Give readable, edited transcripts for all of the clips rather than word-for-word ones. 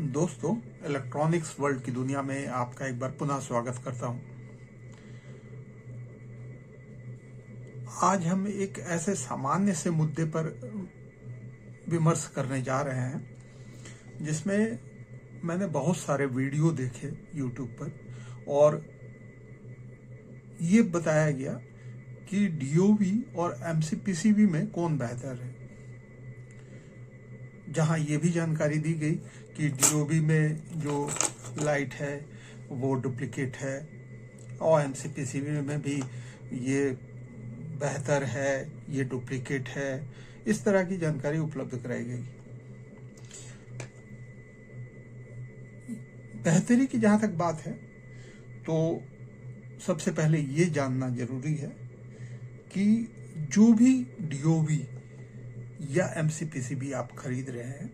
दोस्तों, electronics world की दुनिया में आपका एक बार पुनः स्वागत करता हूं। आज हम एक ऐसे सामान्य से मुद्दे पर विमर्श करने जा रहे हैं जिसमें मैंने बहुत सारे वीडियो देखे YouTube पर और ये बताया गया कि DOV और MCPCB में कौन बेहतर है। जहां ये भी जानकारी दी गई कि DOV में जो लाइट है वो डुप्लीकेट है और MCPCB में भी ये बेहतर है, ये डुप्लीकेट है। इस तरह की जानकारी उपलब्ध कराई गई। बेहतरी की जहां तक बात है तो सबसे पहले ये जानना जरूरी है कि जो भी DOV या MCPCB आप खरीद रहे हैं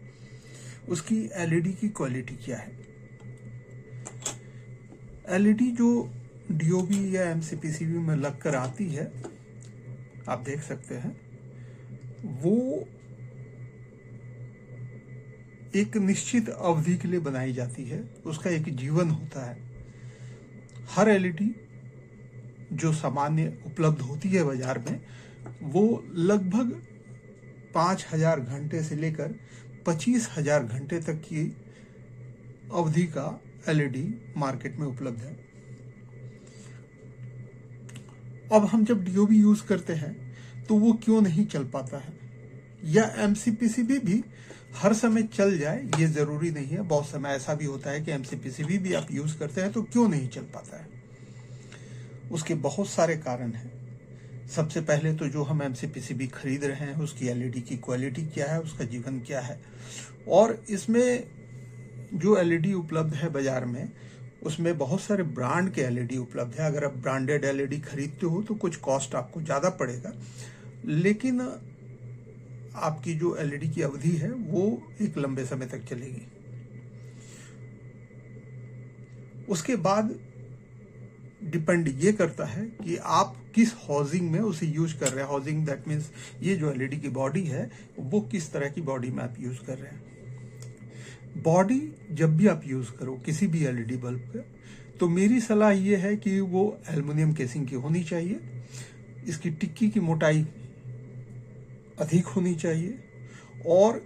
उसकी LED की क्वालिटी क्या है। LED जो DOV या MCPCB में लगकर आती है, आप देख सकते हैं, वो एक निश्चित अवधि के लिए बनाई जाती है। उसका एक जीवन होता है। हर LED जो सामान्य उपलब्ध होती है बाजार में, वो लगभग 5,000 घंटे से लेकर 25,000 घंटे तक की अवधि का LED मार्केट में उपलब्ध है। अब हम जब DOV यूज करते हैं तो वो क्यों नहीं चल पाता है, या MCPCB भी हर समय चल जाए ये जरूरी नहीं है। बहुत समय ऐसा भी होता है कि MCPCB भी आप यूज करते हैं तो क्यों नहीं चल पाता है। उसके बहुत सारे कारण हैं। सबसे पहले तो जो हम MCPCB खरीद रहे हैं उसकी LED की क्वालिटी क्या है, उसका जीवन क्या है, और इसमें जो LED उपलब्ध है बाजार में उसमें बहुत सारे ब्रांड के LED उपलब्ध है। अगर आप ब्रांडेड LED खरीदते हो तो कुछ कॉस्ट आपको ज़्यादा पड़ेगा, लेकिन आपकी जो LED की अवधि है वो एक लंबे समय तक चलेगी। उसके बाद डिपेंड ये करता है कि आप किस हाउसिंग में उसे यूज कर रहे हैं। हाउसिंग दैट मीन्स ये जो LED की बॉडी है वो किस तरह की बॉडी में आप यूज कर रहे हैं। बॉडी जब भी आप यूज करो किसी भी LED बल्ब का, तो मेरी सलाह ये है कि वो एल्युमिनियम केसिंग की होनी चाहिए। इसकी टिक्की की मोटाई अधिक होनी चाहिए और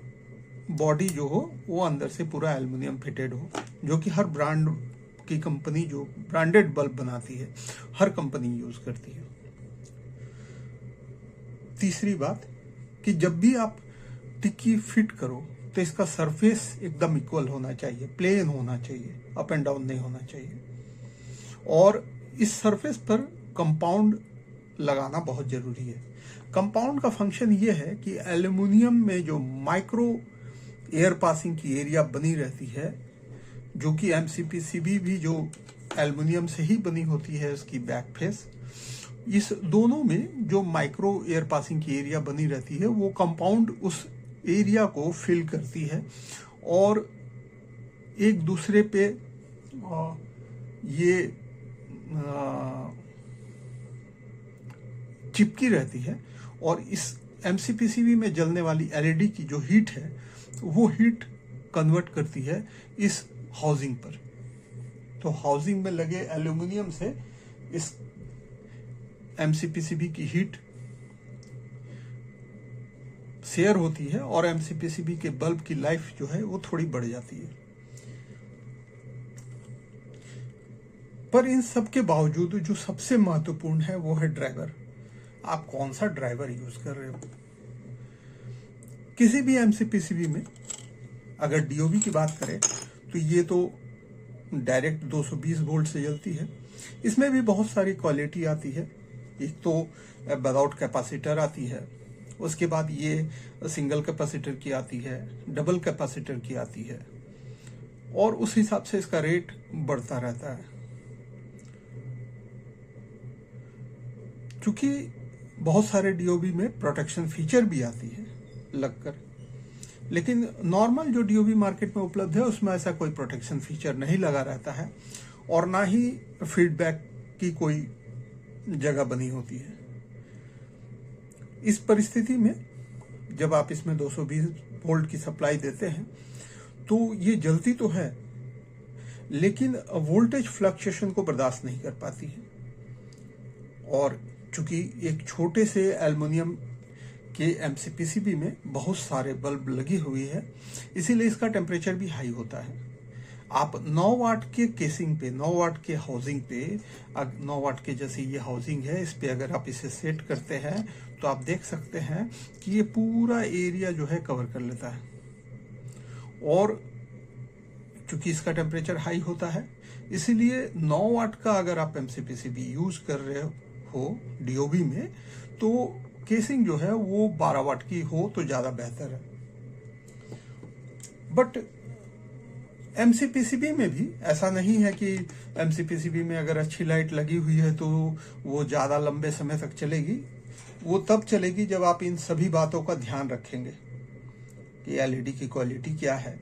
बॉडी जो हो वो अंदर से पूरा एल्युमिनियम फिटेड हो, जो कि हर ब्रांड की कंपनी जो ब्रांडेड बल्ब बनाती है हर कंपनी यूज करती है। तीसरी बात कि जब भी आप टिक्की फिट करो तो इसका सरफेस एकदम इक्वल होना चाहिए, प्लेन होना चाहिए, अप एंड डाउन नहीं होना चाहिए। और इस सरफेस पर कंपाउंड लगाना बहुत जरूरी है। कंपाउंड का फंक्शन ये है कि एल्युमिनियम में जो माइक्रो एयर पासिंग की एरिया बनी रहती है, जो कि MCPCB भी जो एल्युमिनियम से ही बनी होती है, उसकी बैक फेस, इस दोनों में जो माइक्रो एयर पासिंग की एरिया बनी रहती है वो कंपाउंड उस एरिया को फिल करती है और एक दूसरे पे ये चिपकी रहती है। और इस MCPCB में जलने वाली LED की जो हीट है वो हीट कन्वर्ट करती है इस हाउसिंग पर। तो हाउसिंग में लगे एल्युमिनियम से इस MCPCB की हीट शेयर होती है और MCPCB के बल्ब की लाइफ जो है वो थोड़ी बढ़ जाती है। पर इन सब के बावजूद जो सबसे महत्वपूर्ण है वो है ड्राइवर। आप कौन सा ड्राइवर यूज कर रहे हो। किसी भी MCPCB में अगर DOV की बात करें तो ये तो डायरेक्ट 220 वोल्ट से जलती है। इसमें भी बहुत सारी क्वालिटी आती है। एक तो विदाउट कैपेसिटर आती है, उसके बाद ये सिंगल कैपेसिटर की आती है, डबल कैपेसिटर की आती है, और उस हिसाब से इसका रेट बढ़ता रहता है। क्योंकि बहुत सारे DOV में प्रोटेक्शन फीचर भी आती है लगकर, लेकिन नॉर्मल जो DOV मार्केट में उपलब्ध है उसमें ऐसा कोई प्रोटेक्शन फीचर नहीं लगा रहता है और ना ही फीडबैक की कोई जगह बनी होती है। इस परिस्थिति में जब आप इसमें 220 वोल्ट की सप्लाई देते हैं तो ये जलती तो है लेकिन वोल्टेज फ्लक्चुएशन को बर्दाश्त नहीं कर पाती है। और चूंकि एक छोटे से एल्युमिनियम के एमसीपीसीबी में बहुत सारे बल्ब लगी हुई है, इसीलिए इसका टेम्परेचर भी हाई होता है। आप 9 वाट के केसिंग पे, 9 वाट के हाउसिंग पे, 9 वाट के जैसे ये हाउसिंग है, इस पे अगर आप इसे सेट करते हैं तो आप देख सकते हैं कि ये पूरा एरिया जो है कवर कर लेता है। और चूंकि इसका टेम्परेचर हाई होता है, इसीलिए 9 वाट का अगर आप एमसीपीसीबी यूज कर रहे हो डीओबी में, तो केसिंग जो है वो 12 वाट की हो तो ज्यादा बेहतर है। बट एमसीपीसीबी में भी ऐसा नहीं है कि एमसीपीसीबी में अगर अच्छी लाइट लगी हुई है तो वो ज्यादा लंबे समय तक चलेगी। वो तब चलेगी जब आप इन सभी बातों का ध्यान रखेंगे कि एलईडी की क्वालिटी क्या है,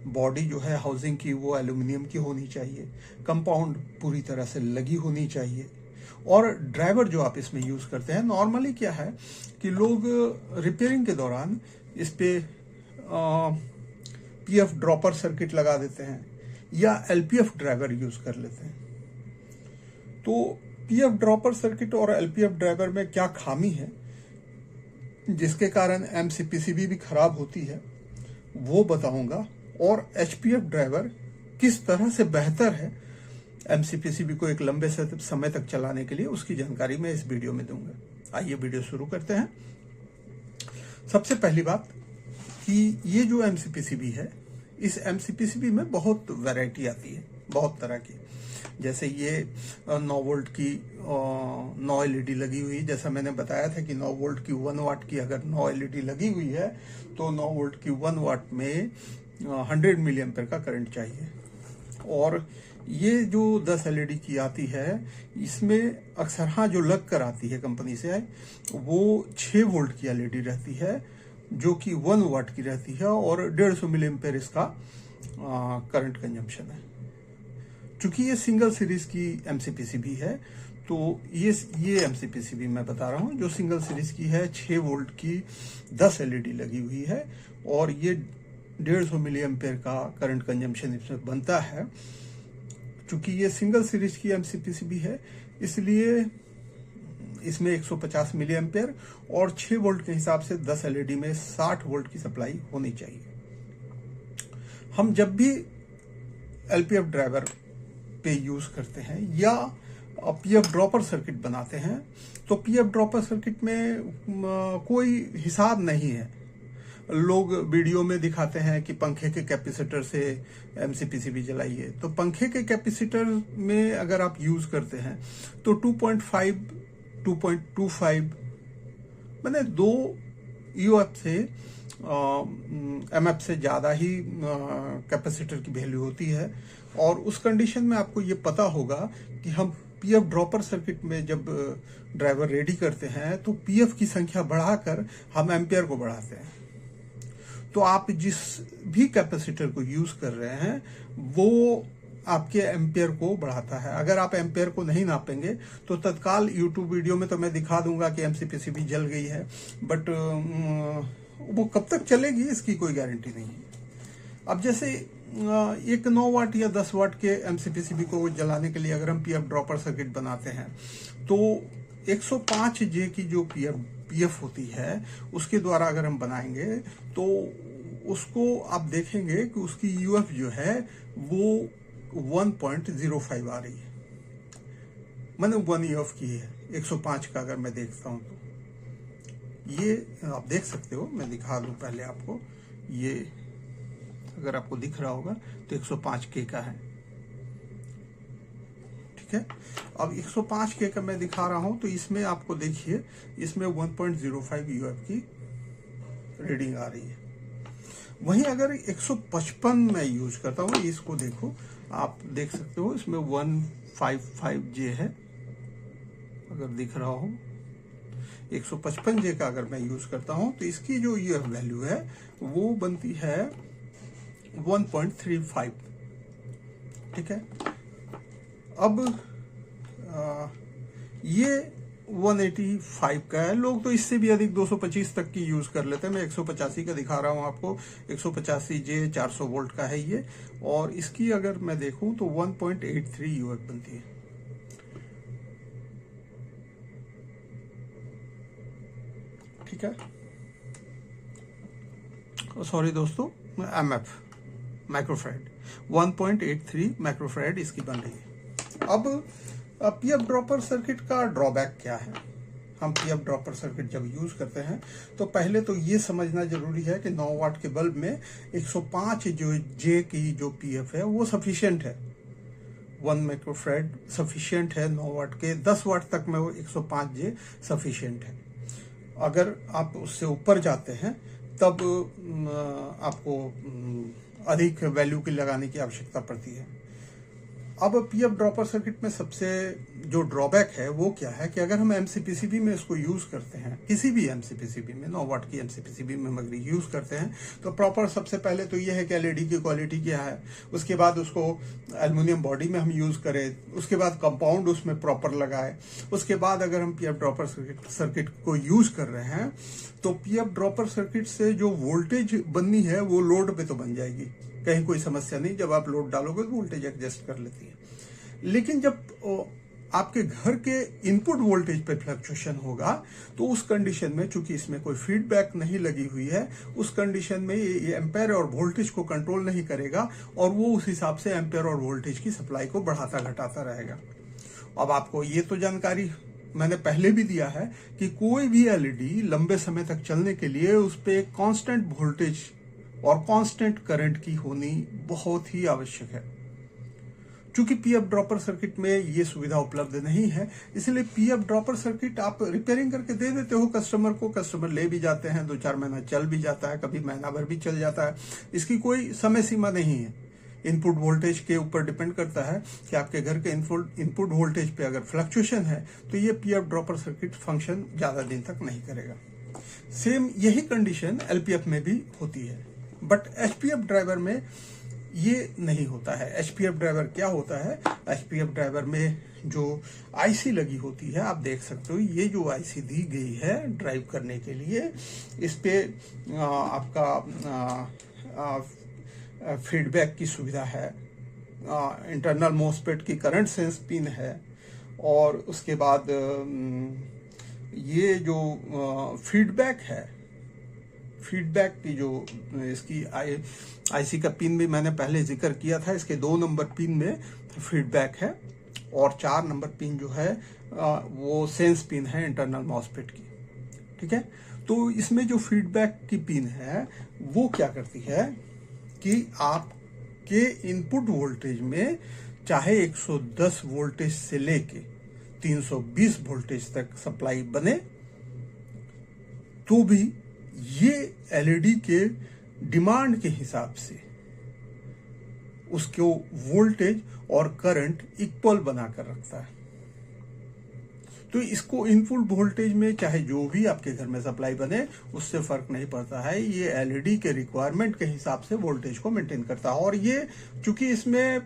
बॉडी जो है हाउसिंग की वो एल्यूमिनियम की होनी चाहिए, कंपाउंड पूरी तरह से लगी होनी चाहिए, और ड्राइवर जो आप इसमें यूज करते हैं, नॉर्मली क्या है कि लोग रिपेयरिंग के दौरान इस पे पीएफ ड्रॉपर सर्किट लगा देते हैं या एलपीएफ ड्राइवर यूज कर लेते हैं। तो पीएफ ड्रॉपर सर्किट और एलपीएफ ड्राइवर में क्या खामी है जिसके कारण एमसीपीसीबी भी खराब होती है, वो बताऊंगा। और एचपीएफ ड्राइवर किस तरह से बेहतर है एमसीपीसीबी को एक लंबे समय तक चलाने के लिए, उसकी जानकारी मैं इस वीडियो में दूंगा। आइए वीडियो शुरू करते हैं। सबसे पहली बात कि ये जो एमसीपीसीबी है, इस एमसीपीसीबी में बहुत वैरायटी आती है, बहुत तरह की। जैसे ये 9 वोल्ट की 9 एलईडी लगी हुई, जैसा मैंने बताया था कि 9 वोल्ट की 1 वाट की अगर 9 एलईडी लगी हुई है तो 9 वोल्ट की 1 वाट में 100 मिली एम्पेयर का करंट चाहिए। और ये जो 10 एलईडी की आती है, इसमें अक्सर हाँ जो लग कर आती है कंपनी से, वो 6 वोल्ट की एलईडी रहती है जो कि 1 वाट की रहती है और 150 मिली एम्पेयर इसका करंट कंजम्पशन है। चूंकि ये सिंगल सीरीज की एमसीपीसीबी है, तो ये एमसीपीसीबी मैं बता रहा हूँ जो सिंगल सीरीज की है, 6 वोल्ट की 10 एलईडी लगी हुई है और ये 150 मिली एम्पेयर का करंट कंजम्पशन इसमें बनता है। चूंकि ये सिंगल सीरीज की एमसीपीसीबी है, इसलिए इसमें 150 मिली एम्पेयर और 6 वोल्ट के हिसाब से 10 एलईडी में 60 वोल्ट की सप्लाई होनी चाहिए। हम जब भी एलपीएफ ड्राइवर पे यूज करते हैं या पीएफ ड्रॉपर सर्किट बनाते हैं, तो पीएफ ड्रॉपर सर्किट में कोई हिसाब नहीं है। लोग वीडियो में दिखाते हैं कि पंखे के कैपेसिटर से एमसीपीसीबी जलाइए, तो पंखे के कैपेसिटर में अगर आप यूज करते हैं तो 2.5 2.25 मैंने 2 यूएफ से एमएफ से ज्यादा ही कैपेसिटर की वैल्यू होती है। और उस कंडीशन में आपको ये पता होगा कि हम पीएफ ड्रॉपर सर्किट में जब ड्राइवर रेडी करते हैं तो पीएफ की संख्या बढ़ाकर हम एम्पियर को बढ़ाते हैं। तो आप जिस भी कैपेसिटर को यूज कर रहे हैं वो आपके एम्पियर को बढ़ाता है। अगर आप एम्पियर को नहीं नापेंगे तो तत्काल यूट्यूब वीडियो में तो मैं दिखा दूंगा कि एमसीपीसीबी जल गई है, बट वो कब तक चलेगी इसकी कोई गारंटी नहीं है। अब जैसे एक 9 वाट या 10 वाट के एमसीपीसीबी को जलाने के लिए अगर हम पीएफ ड्रॉपर सर्किट बनाते हैं तो 105 जे की जो पीएफ होती है उसके द्वारा अगर हम बनाएंगे तो उसको आप देखेंगे कि उसकी यूएफ जो है वो 1.05 आ रही है, मैंने 1 यूएफ की है 105 का अगर मैं देखता हूं तो ये आप देख सकते हो। मैं दिखा दूं पहले आपको, ये अगर आपको दिख रहा होगा तो 105 के का है, ठीक है। अब 105 के का मैं दिखा रहा हूं तो इसमें आपको देखिए इसमें 1.05 यूएफ की रीडिंग आ रही है। वहीं अगर 155 मैं यूज करता हूं, इसको देखो, आप देख सकते हो इसमें 155 जे है, अगर दिख रहा हो 155 जे का अगर मैं यूज करता हूं तो इसकी जो यूएफ वैल्यू है वो बनती है 1.35, ठीक है। अब ये 185 का है। लोग तो इससे भी अधिक 225 तक की यूज कर लेते हैं। मैं 185 का दिखा रहा हूं आपको। 185J 400 वोल्ट का है ये, और इसकी अगर मैं देखूं तो 1.83 यूएफ बनती है। ठीक है, सॉरी दोस्तों, एमएफ माइक्रोफैराड 1.83 माइक्रोफैराड इसकी बन रही है। अब पीएफ ड्रॉपर सर्किट का ड्रॉबैक क्या है? हम पीएफ ड्रॉपर सर्किट जब यूज करते हैं तो पहले तो ये समझना जरूरी है कि 9 वाट के बल्ब में 105 जो जे की जो पीएफ है वो सफिशिएंट है। 1 माइक्रोफैराड सफिशिएंट है 9 वाट के। 10 वाट तक में वो 105 जे सफिशिएंट है। अगर आप उससे ऊपर जाते हैं तब आपको अधिक वैल्यू की लगाने की आवश्यकता पड़ती है। अब पीएफ ड्रॉपर सर्किट में सबसे जो ड्रॉबैक है वो क्या है कि अगर हम एमसीपीसीबी में इसको यूज करते हैं, किसी भी एमसीपीसीबी में 9 वाट की एमसीपीसीबी में अगर यूज करते हैं तो प्रॉपर सबसे पहले तो ये है कि एलईडी की क्वालिटी क्या है, उसके बाद उसको एल्युमिनियम बॉडी में हम यूज करें, उसके बाद कंपाउंड उसमें प्रॉपर लगाए, उसके बाद अगर हम पीएफ ड्रॉपर सर्किट को यूज कर रहे हैं तो पीएफ ड्रॉपर सर्किट से जो वोल्टेज बननी है वो लोड पे तो बन जाएगी, कहीं कोई समस्या नहीं। जब आप लोड डालोगे तो वोल्टेज एडजस्ट कर लेती है। लेकिन जब आपके घर के इनपुट वोल्टेज पे फ्लक्चुएशन होगा तो उस कंडीशन में, चूंकि इसमें कोई फीडबैक नहीं लगी हुई है, उस कंडीशन में ये एम्पेयर और वोल्टेज को कंट्रोल नहीं करेगा और वो उस हिसाब से एम्पेयर और वोल्टेज की सप्लाई को बढ़ाता घटाता रहेगा। अब आपको ये तो जानकारी मैंने पहले भी दिया है कि कोई भी एलईडी लंबे समय तक चलने के लिए उस पर एक कांस्टेंट वोल्टेज और कांस्टेंट करंट की होनी बहुत ही आवश्यक है। चूंकि पीएफ ड्रॉपर सर्किट में ये सुविधा उपलब्ध नहीं है, इसलिए पीएफ ड्रॉपर सर्किट आप रिपेयरिंग करके दे देते हो कस्टमर को, कस्टमर ले भी जाते हैं, 2-4 महीना चल भी जाता है, कभी महीना भर भी चल जाता है। इसकी कोई समय सीमा नहीं है। इनपुट वोल्टेज के ऊपर डिपेंड करता है कि आपके घर के इनपुट वोल्टेज पे अगर फ्लक्चुएशन है तो ये पीएफ ड्रॉपर सर्किट फंक्शन ज्यादा दिन तक नहीं करेगा। सेम यही कंडीशन एलपीएफ में भी होती है, बट एचपीएफ ड्राइवर में ये नहीं होता है। एचपीएफ ड्राइवर क्या होता है? एचपीएफ ड्राइवर में जो आईसी लगी होती है, आप देख सकते हो, ये जो आईसी दी गई है ड्राइव करने के लिए, इस पे आपका फीडबैक की सुविधा है, इंटरनल मोस्फेट की करंट सेंस पिन है, और उसके बाद ये जो फीडबैक है, फीडबैक की जो इसकी आईसी का पिन भी मैंने पहले जिक्र किया था। इसके 2 नंबर पिन में फीडबैक है और 4 नंबर पिन जो है वो सेंस पिन है इंटरनल मॉसफेट की। ठीक है, तो इसमें जो फीडबैक की पिन है वो क्या करती है कि आपके इनपुट वोल्टेज में चाहे 110 वोल्टेज से लेके 320 वोल्टेज तक सप्लाई बने तो भी ये एलईडी के डिमांड के हिसाब से उसको वोल्टेज और करंट इक्वल बनाकर रखता है। तो इसको इनपुट वोल्टेज में चाहे जो भी आपके घर में सप्लाई बने उससे फर्क नहीं पड़ता है, ये एलईडी के रिक्वायरमेंट के हिसाब से वोल्टेज को मेंटेन करता है। और ये चूंकि इसमें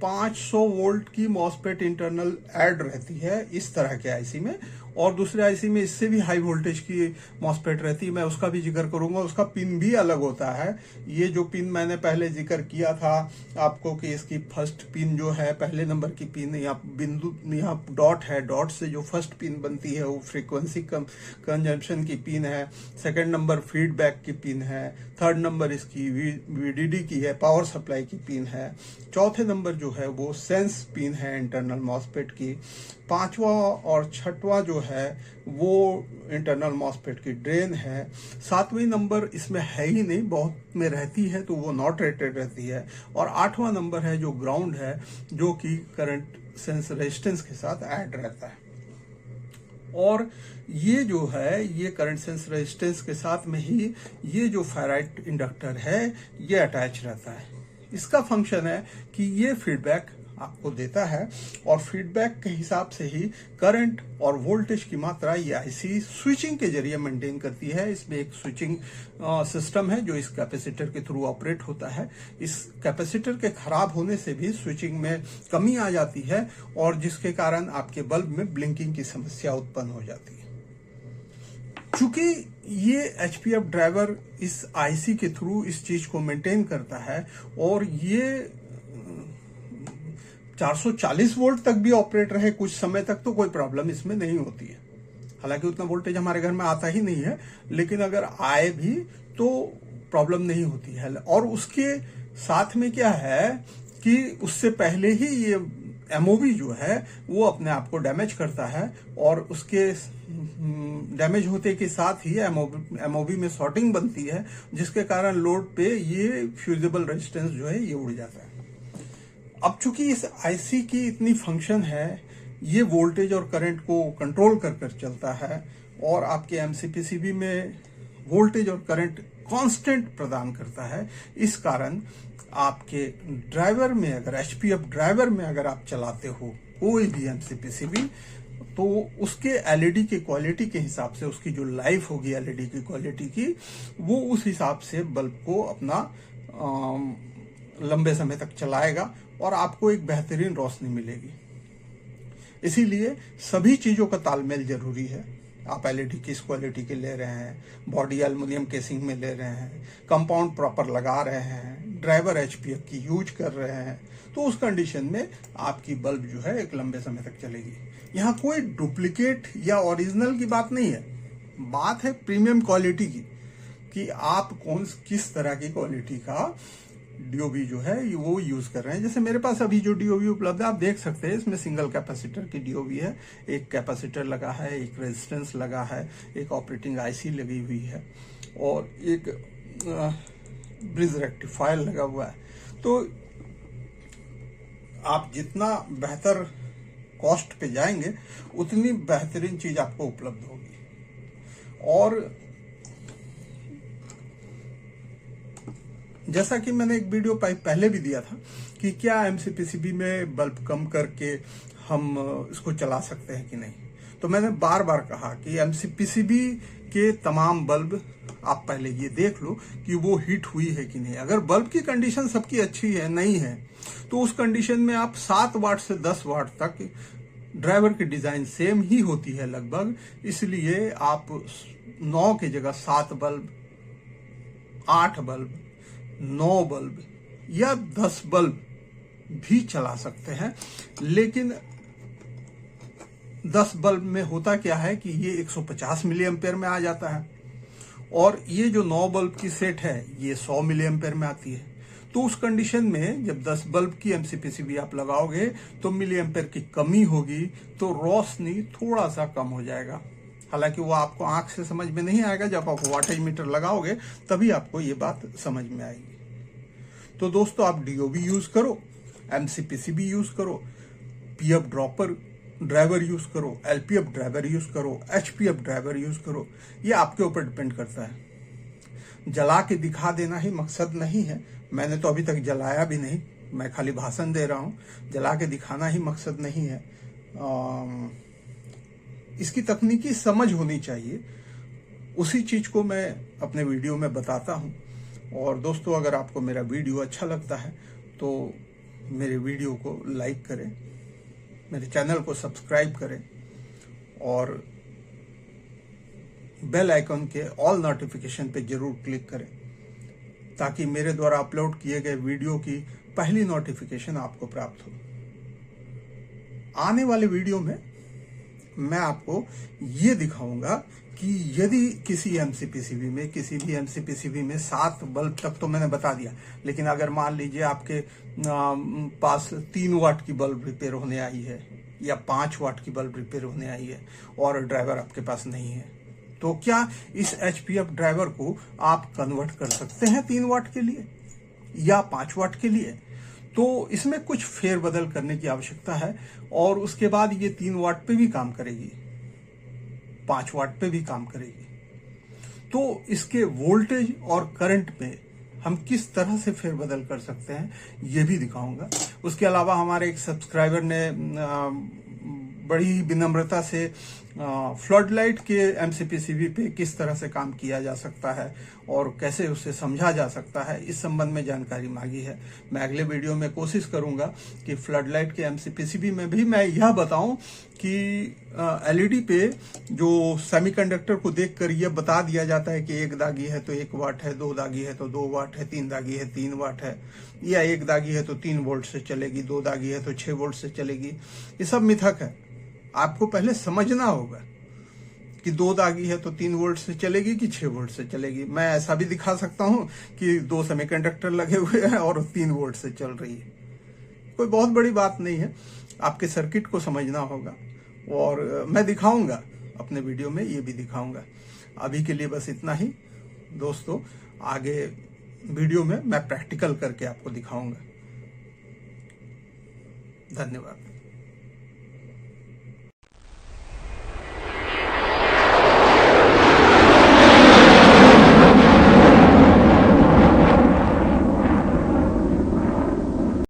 500 वोल्ट की मॉसफेट इंटरनल ऐड रहती है इस तरह के आईसी में, और दूसरे आईसी में इससे भी हाई वोल्टेज की मॉसफेट रहती है, मैं उसका भी जिक्र करूंगा। उसका पिन भी अलग होता है। ये जो पिन मैंने पहले जिक्र किया था आपको कि इसकी फर्स्ट पिन जो है, पहले नंबर की पिन, या बिंदु, यहाँ डॉट है, डॉट से जो फर्स्ट पिन बनती है वो फ्रीक्वेंसी कंजम्पशन की पिन है। सेकंड नंबर फीडबैक की पिन है। थर्ड नंबर इसकी वीडीडी की है, पावर सप्लाई की पिन है। चौथे नंबर जो है वो सेंस पिन है इंटरनल मॉसफेट की। 5वां और 6वां जो है वो इंटरनल मॉसफेट की ड्रेन है। 7वीं नंबर इसमें है ही नहीं, बहुत में रहती है तो वो नॉट रेटेड रहती है। और 8वां नंबर है जो ग्राउंड है, जो कि करंट सेंस रेजिस्टेंस के साथ ऐड रहता है। और ये जो है ये करंट सेंस रेजिस्टेंस के साथ में ही ये जो फेराइट इंडक्टर है ये अटैच रहता है। इसका फंक्शन है कि ये फीडबैक आपको देता है और फीडबैक के हिसाब से ही करंट और वोल्टेज की मात्रा ये आईसी स्विचिंग के जरिए मेंटेन करती है। इसमें एक स्विचिंग सिस्टम है जो इस कैपेसिटर के थ्रू ऑपरेट होता है। इस कैपेसिटर के खराब होने से भी स्विचिंग में कमी आ जाती है और जिसके कारण आपके बल्ब में ब्लिंकिंग की समस्या उत्पन्न हो जाती है। चूंकि ये एचपीएफ ड्राइवर इस आईसी के थ्रू इस चीज को मेंटेन करता है और ये 440 वोल्ट तक भी ऑपरेट रहे कुछ समय तक तो कोई प्रॉब्लम इसमें नहीं होती है। हालांकि उतना वोल्टेज हमारे घर में आता ही नहीं है, लेकिन अगर आए भी तो प्रॉब्लम नहीं होती है। और उसके साथ में क्या है कि उससे पहले ही ये एमओबी जो है वो अपने आप को डैमेज करता है और उसके डैमेज होते के साथ ही एमओबी में शॉर्टिंग बनती है, जिसके कारण लोड पे ये फ्यूजेबल रेजिस्टेंस जो है ये उड़ जाता है। अब चूंकि इस आईसी की इतनी फंक्शन है, ये वोल्टेज और करंट को कंट्रोल कर चलता है और आपके एमसीपीसीबी में वोल्टेज और करंट कांस्टेंट प्रदान करता है। इस कारण आपके ड्राइवर में अगर एचपीएफ ड्राइवर में अगर आप चलाते हो कोई भी एमसीपीसीबी, तो उसके एलईडी की क्वालिटी के हिसाब से उसकी जो लाइफ होगी एलईडी की क्वालिटी की, वो उस हिसाब से बल्ब को अपना लंबे समय तक चलाएगा और आपको एक बेहतरीन रोशनी मिलेगी। इसीलिए सभी चीजों का तालमेल जरूरी है। आप एलईडी किस क्वालिटी के ले रहे हैं, बॉडी एल्युमिनियम केसिंग में ले रहे हैं, कंपाउंड प्रॉपर लगा रहे हैं, ड्राइवर एचपीएफ की यूज कर रहे हैं, तो उस कंडीशन में आपकी बल्ब जो है एक लंबे समय तक चलेगी। यहाँ कोई डुप्लीकेट या ओरिजिनल की बात नहीं है, बात है प्रीमियम क्वालिटी की, कि आप किस तरह की क्वालिटी का डीओबी जो है वो यूज कर रहे हैं। जैसे मेरे पास अभी जो डीओबी उपलब्ध है आप देख सकते हैं, इसमें सिंगल कैपेसिटर की डीओबी है, एक कैपेसिटर लगा है, एक रेजिस्टेंस लगा है, एक ऑपरेटिंग आईसी लगी हुई है और एक ब्रिज रेक्टिफायर लगा हुआ है। तो आप जितना बेहतर कॉस्ट पे जाएंगे उतनी बेहतरीन चीज आपको उपलब्ध होगी। और जैसा कि मैंने एक वीडियो पहले भी दिया था कि क्या एमसीपीसीबी में बल्ब कम करके हम इसको चला सकते हैं कि नहीं, तो मैंने बार बार कहा कि एमसीपीसीबी के तमाम बल्ब आप पहले ये देख लो कि वो हीट हुई है कि नहीं। अगर बल्ब की कंडीशन सबकी अच्छी है नहीं है तो उस कंडीशन में आप 7 वाट से 10 वाट तक, ड्राइवर की डिजाइन सेम ही होती है लगभग, इसलिए आप 9 की जगह 7 बल्ब, 8 बल्ब, 9 बल्ब या 10 बल्ब भी चला सकते हैं। लेकिन 10 बल्ब में होता क्या है कि ये 150 मिली एम्पेयर में आ जाता है और ये जो 9 बल्ब की सेट है ये 100 मिली एम्पेयर में आती है। तो उस कंडीशन में जब 10 बल्ब की एमसीपीसीबी आप लगाओगे तो मिली एम्पेयर की कमी होगी, तो रोशनी थोड़ा सा कम हो जाएगा। हालांकि वो आपको आंख से समझ में नहीं आएगा, जब आप वाटेज मीटर लगाओगे तभी आपको ये बात समझ में आएगी। तो दोस्तों आप डीओबी यूज करो, एमसीपीसीबी यूज करो, पीएफ ड्रॉपर ड्राइवर यूज करो, एलपीएफ ड्राइवर यूज करो, एचपीएफ ड्राइवर यूज करो, ये आपके ऊपर डिपेंड करता है। जला के दिखा देना ही मकसद नहीं है। मैंने तो अभी तक जलाया भी नहीं, मैं खाली भाषण दे रहा हूं। जला के दिखाना ही मकसद नहीं है। इसकी तकनीकी समझ होनी चाहिए, उसी चीज को मैं अपने वीडियो में बताता हूं। और दोस्तों अगर आपको मेरा वीडियो अच्छा लगता है तो मेरे वीडियो को लाइक करें, मेरे चैनल को सब्सक्राइब करें और बेल आइकन के ऑल नोटिफिकेशन पे जरूर क्लिक करें, ताकि मेरे द्वारा अपलोड किए गए वीडियो की पहली नोटिफिकेशन आपको प्राप्त हो। आने वाले वीडियो में मैं आपको ये दिखाऊंगा कि यदि किसी एमसीपीसीबी में, किसी भी एमसीपीसीबी में 7 बल्ब तक तो मैंने बता दिया, लेकिन अगर मान लीजिए आपके पास 3 वाट की बल्ब रिपेयर होने आई है या 5 वाट की बल्ब रिपेयर होने आई है और ड्राइवर आपके पास नहीं है, तो क्या इस एचपीएफ ड्राइवर को आप कन्वर्ट कर सकते हैं 3 वाट के लिए या 5 वाट के लिए? तो इसमें कुछ फेरबदल करने की आवश्यकता है और उसके बाद ये 3 वाट पे भी काम करेगी, 5 वाट पे भी काम करेगी। तो इसके वोल्टेज और करंट में हम किस तरह से फेरबदल कर सकते हैं ये भी दिखाऊंगा। उसके अलावा हमारे एक सब्सक्राइबर ने बड़ी ही विनम्रता से फ्लड लाइट के एमसीपीसीबी पे किस तरह से काम किया जा सकता है और कैसे उसे समझा जा सकता है, इस संबंध में जानकारी मांगी है। मैं अगले वीडियो में कोशिश करूंगा कि फ्लड लाइट के एमसीपीसीबी में भी मैं यह बताऊं कि एलईडी पे जो सेमीकंडक्टर को देखकर यह बता दिया जाता है कि 1 दागी है तो 1 वाट है, 2 दागी है तो 2 वाट है, 3 दागी है 3 वाट है, या 1 दागी है तो 3 वोल्ट से चलेगी, 2 दागी है तो 6 वोल्ट से चलेगी। ये सब मिथक है। आपको पहले समझना होगा कि 2 दागी है तो 3 वोल्ट से चलेगी कि 6 वोल्ट से चलेगी। मैं ऐसा भी दिखा सकता हूं कि 2 सेमीकंडक्टर लगे हुए हैं और 3 वोल्ट से चल रही है। कोई बहुत बड़ी बात नहीं है, आपके सर्किट को समझना होगा और मैं दिखाऊंगा अपने वीडियो में, ये भी दिखाऊंगा। अभी के लिए बस इतना ही दोस्तों, आगे वीडियो में मैं प्रैक्टिकल करके आपको दिखाऊंगा। धन्यवाद।